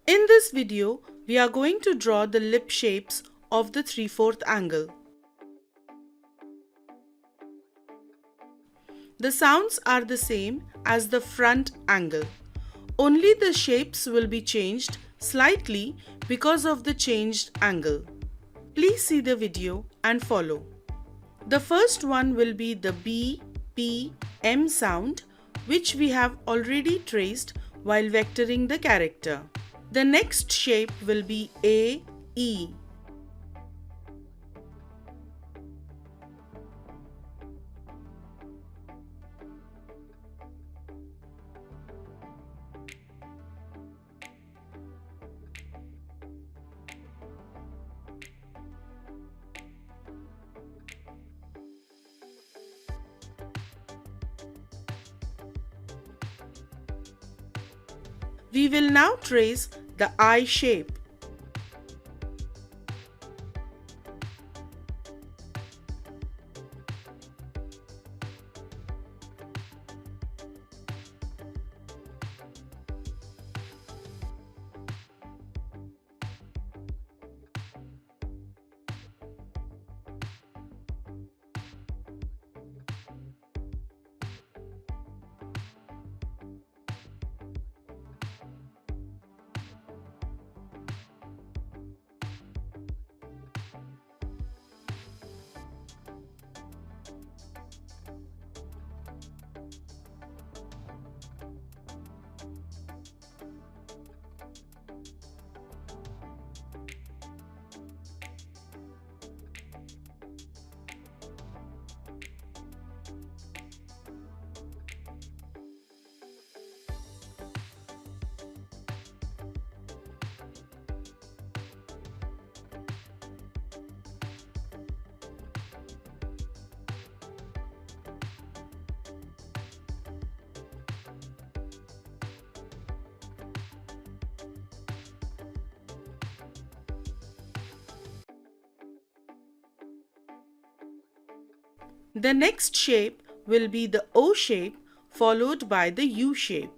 In this video, we are going to draw the lip shapes of the 3/4 angle. The sounds are the same as the front angle. Only the shapes will be changed slightly because of the changed angle. Please see the video and follow. The first one will be the B, P, M sound, which we have already traced while vectoring the character. The next shape will be A, E. We will now trace the I shape. The next shape will be the O shape followed by the U shape.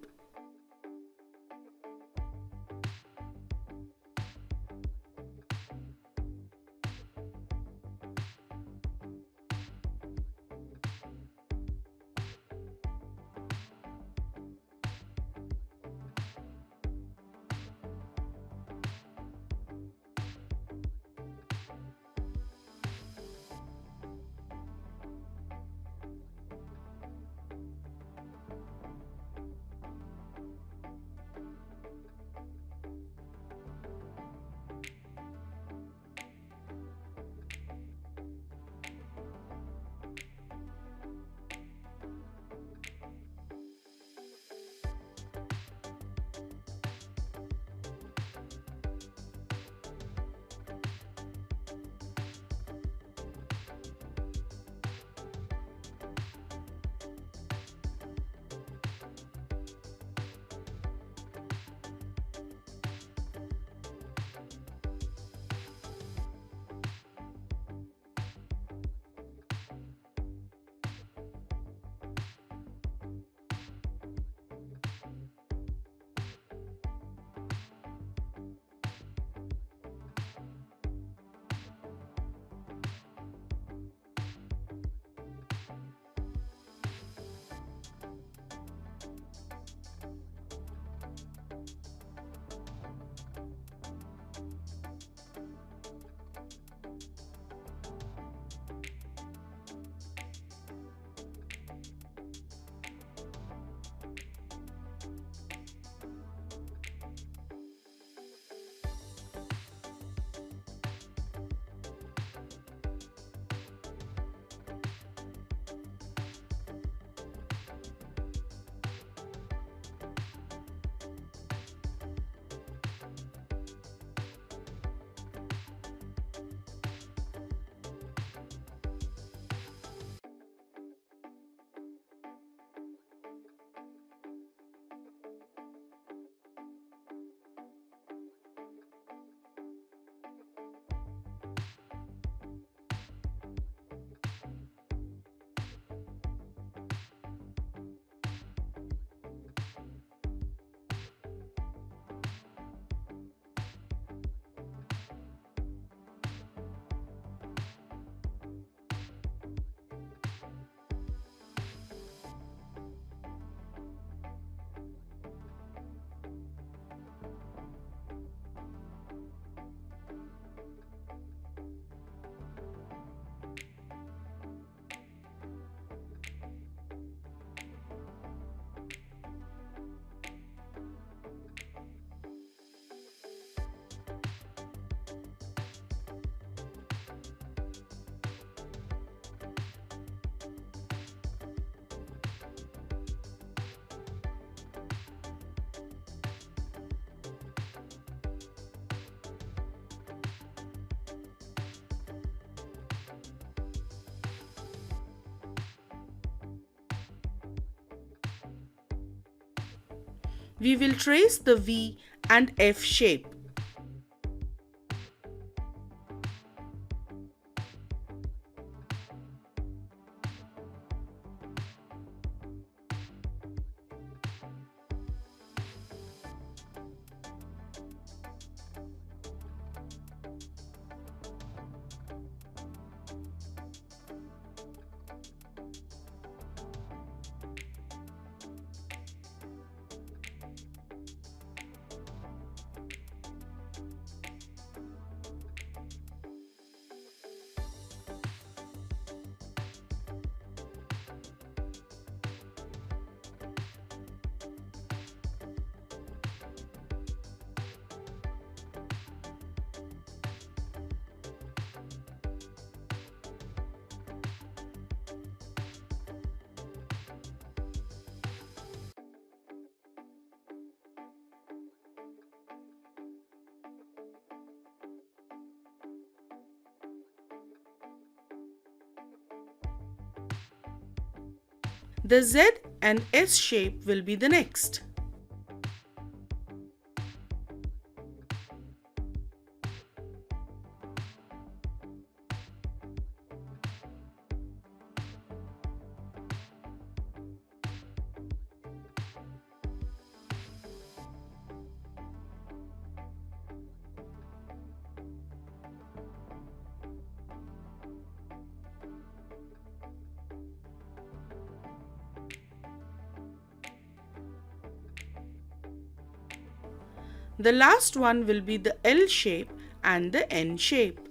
We will trace the V and F shape. The Z and S shape will be the next. The last one will be the L shape and the N shape.